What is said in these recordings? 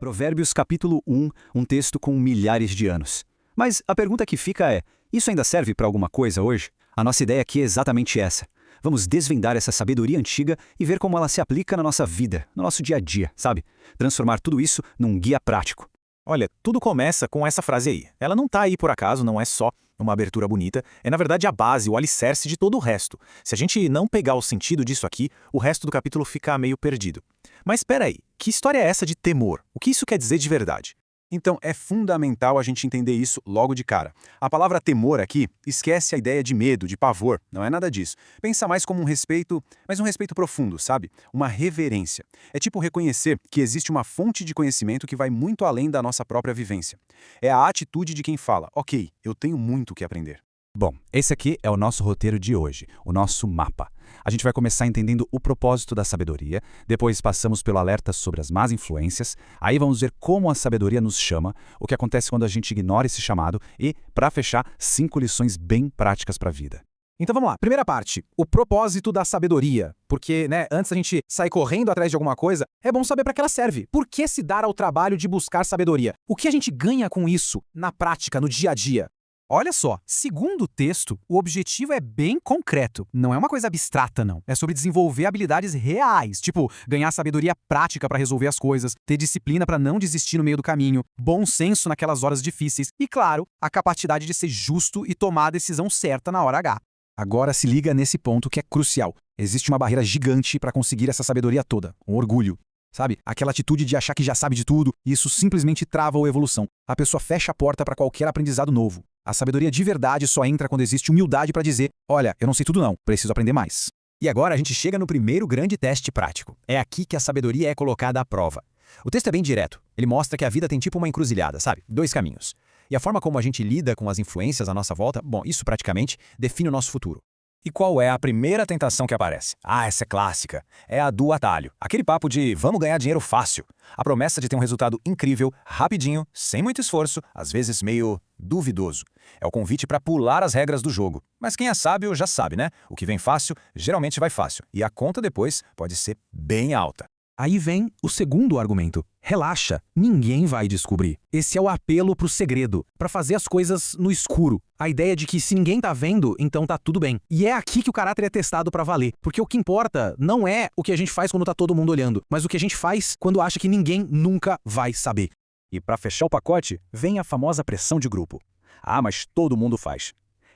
Provérbios capítulo 1, um texto com milhares de anos. Mas a pergunta que fica é, isso ainda serve para alguma coisa hoje? A nossa ideia aqui é exatamente essa. Vamos desvendar essa sabedoria antiga e ver como ela se aplica na nossa vida, no nosso dia a dia, sabe? Transformar tudo isso num guia prático. Olha, tudo começa com essa frase aí. Ela não tá aí por acaso, não é só uma abertura bonita, é na verdade a base, o alicerce de todo o resto. Se a gente não pegar o sentido disso aqui, o resto do capítulo fica meio perdido. Mas espera aí, que história é essa de temor? O que isso quer dizer de verdade? Então, é fundamental a gente entender isso logo de cara. A palavra temor aqui esquece a ideia de medo, de pavor, não é nada disso. Pensa mais como um respeito, mas um respeito profundo, sabe? Uma reverência. É tipo reconhecer que existe uma fonte de conhecimento que vai muito além da nossa própria vivência. É a atitude de quem fala, ok, eu tenho muito o que aprender. Bom, esse aqui é o nosso roteiro de hoje, o nosso mapa. A gente vai começar entendendo o propósito da sabedoria, depois passamos pelo alerta sobre as más influências, aí vamos ver como a sabedoria nos chama, o que acontece quando a gente ignora esse chamado e, para fechar, 5 lições bem práticas para a vida. Então vamos lá, primeira parte, o propósito da sabedoria. Porque, antes da gente sair correndo atrás de alguma coisa, é bom saber para que ela serve. Por que se dar ao trabalho de buscar sabedoria? O que a gente ganha com isso, na prática, no dia a dia? Olha só, segundo o texto, o objetivo é bem concreto. Não é uma coisa abstrata, não. É sobre desenvolver habilidades reais, tipo ganhar sabedoria prática para resolver as coisas, ter disciplina para não desistir no meio do caminho, bom senso naquelas horas difíceis e, claro, a capacidade de ser justo e tomar a decisão certa na hora H. Agora se liga nesse ponto que é crucial. Existe uma barreira gigante para conseguir essa sabedoria toda, o orgulho. Sabe? Aquela atitude de achar que já sabe de tudo, e isso simplesmente trava a evolução. A pessoa fecha a porta para qualquer aprendizado novo. A sabedoria de verdade só entra quando existe humildade para dizer, olha, eu não sei tudo não, preciso aprender mais. E agora a gente chega no primeiro grande teste prático. É aqui que a sabedoria é colocada à prova. O texto é bem direto. Ele mostra que a vida tem tipo uma encruzilhada, sabe? 2 caminhos. E a forma como a gente lida com as influências à nossa volta, bom, isso praticamente define o nosso futuro. E qual é a primeira tentação que aparece? Ah, essa é clássica. É a do atalho. Aquele papo de vamos ganhar dinheiro fácil. A promessa de ter um resultado incrível, rapidinho, sem muito esforço, às vezes meio duvidoso. É o convite para pular as regras do jogo. Mas quem é sábio já sabe, né? O que vem fácil, geralmente vai fácil. E a conta depois pode ser bem alta. Aí vem o segundo argumento. Relaxa, ninguém vai descobrir. Esse é o apelo pro segredo, para fazer as coisas no escuro. A ideia de que se ninguém tá vendo, então tá tudo bem. E é aqui que o caráter é testado para valer, porque o que importa não é o que a gente faz quando tá todo mundo olhando, mas o que a gente faz quando acha que ninguém nunca vai saber. E para fechar o pacote, vem a famosa pressão de grupo. Ah, mas todo mundo faz.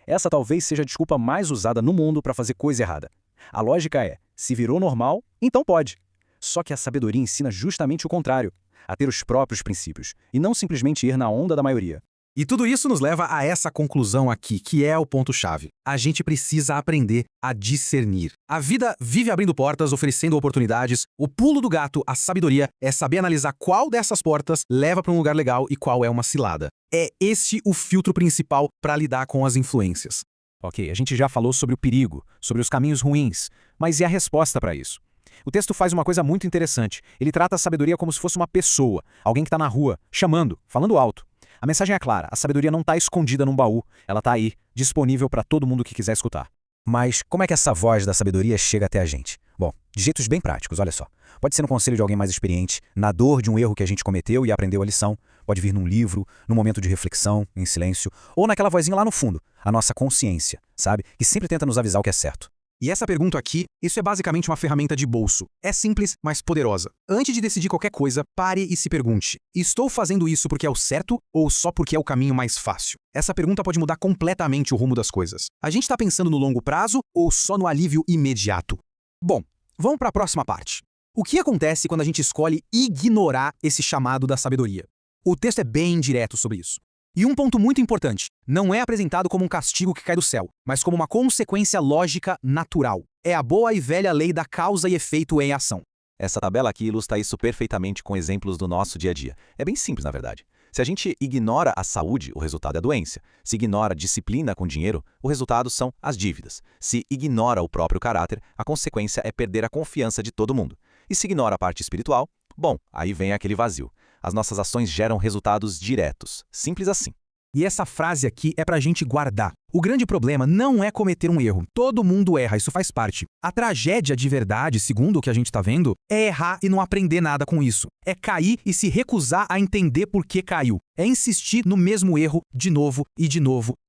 Essa talvez seja a desculpa mais usada no mundo para fazer coisa errada. A lógica é, se virou normal, então pode. Só que a sabedoria ensina justamente o contrário, a ter os próprios princípios, e não simplesmente ir na onda da maioria. E tudo isso nos leva a essa conclusão aqui, que é o ponto-chave. A gente precisa aprender a discernir. A vida vive abrindo portas, oferecendo oportunidades. O pulo do gato, a sabedoria, é saber analisar qual dessas portas leva para um lugar legal e qual é uma cilada. É este o filtro principal para lidar com as influências. Ok, a gente já falou sobre o perigo, sobre os caminhos ruins, mas e a resposta para isso? O texto faz uma coisa muito interessante. Ele trata a sabedoria como se fosse uma pessoa, alguém que está na rua, chamando, falando alto. A mensagem é clara, a sabedoria não está escondida num baú, ela está aí, disponível para todo mundo que quiser escutar. Mas como é que essa voz da sabedoria chega até a gente? Bom, de jeitos bem práticos, olha só. Pode ser no conselho de alguém mais experiente, na dor de um erro que a gente cometeu e aprendeu a lição, pode vir num livro, num momento de reflexão, em silêncio, ou naquela vozinha lá no fundo, a nossa consciência, sabe? Que sempre tenta nos avisar o que é certo. E essa pergunta aqui, isso é basicamente uma ferramenta de bolso. É simples, mas poderosa. Antes de decidir qualquer coisa, pare e se pergunte, estou fazendo isso porque é o certo ou só porque é o caminho mais fácil? Essa pergunta pode mudar completamente o rumo das coisas. A gente está pensando no longo prazo ou só no alívio imediato? Bom, vamos para a próxima parte. O que acontece quando a gente escolhe ignorar esse chamado da sabedoria? O texto é bem direto sobre isso. E um ponto muito importante, não é apresentado como um castigo que cai do céu, mas como uma consequência lógica natural. É a boa e velha lei da causa e efeito em ação. Essa tabela aqui ilustra isso perfeitamente com exemplos do nosso dia a dia. É bem simples, na verdade. Se a gente ignora a saúde, o resultado é a doença. Se ignora a disciplina com dinheiro, o resultado são as dívidas. Se ignora o próprio caráter, a consequência é perder a confiança de todo mundo. E se ignora a parte espiritual, bom, aí vem aquele vazio. As nossas ações geram resultados diretos. Simples assim. E essa frase aqui é pra gente guardar. O grande problema não é cometer um erro. Todo mundo erra, isso faz parte. A tragédia de verdade, segundo o que a gente tá vendo, é errar e não aprender nada com isso. É cair e se recusar a entender por que caiu. É insistir no mesmo erro de novo,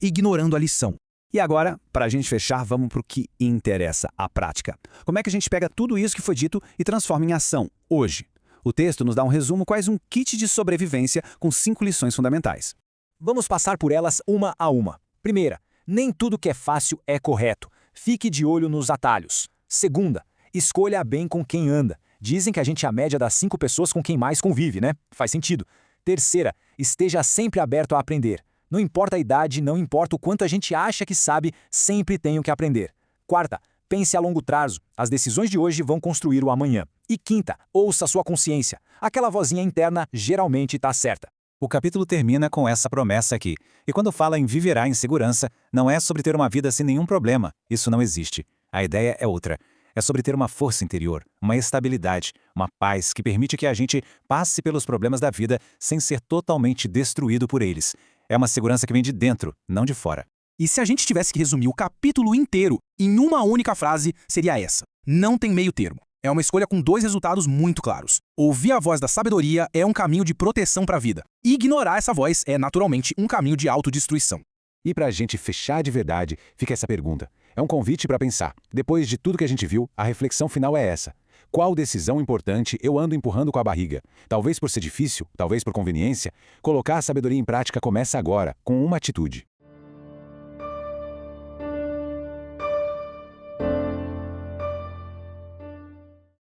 ignorando a lição. E agora, para a gente fechar, vamos para o que interessa, a prática. Como é que a gente pega tudo isso que foi dito e transforma em ação, hoje? O texto nos dá um resumo, quase um kit de sobrevivência com 5 lições fundamentais. Vamos passar por elas uma a uma. Primeira, nem tudo que é fácil é correto. Fique de olho nos atalhos. Segunda, escolha bem com quem anda. Dizem que a gente é a média das 5 pessoas com quem mais convive, né? Faz sentido. Terceira, esteja sempre aberto a aprender. Não importa a idade, não importa o quanto a gente acha que sabe, sempre tenho que aprender. Quarta, pense a longo prazo. As decisões de hoje vão construir o amanhã. E quinta, ouça sua consciência. Aquela vozinha interna geralmente está certa. O capítulo termina com essa promessa aqui. E quando fala em viverá em segurança, não é sobre ter uma vida sem nenhum problema. Isso não existe. A ideia é outra. É sobre ter uma força interior, uma estabilidade, uma paz que permite que a gente passe pelos problemas da vida sem ser totalmente destruído por eles. É uma segurança que vem de dentro, não de fora. E se a gente tivesse que resumir o capítulo inteiro em uma única frase, seria essa: não tem meio termo. É uma escolha com 2 resultados muito claros. Ouvir a voz da sabedoria é um caminho de proteção para a vida. E ignorar essa voz é, naturalmente, um caminho de autodestruição. E para a gente fechar de verdade, fica essa pergunta. É um convite para pensar. Depois de tudo que a gente viu, a reflexão final é essa. Qual decisão importante eu ando empurrando com a barriga? Talvez por ser difícil, talvez por conveniência. Colocar a sabedoria em prática começa agora, com uma atitude.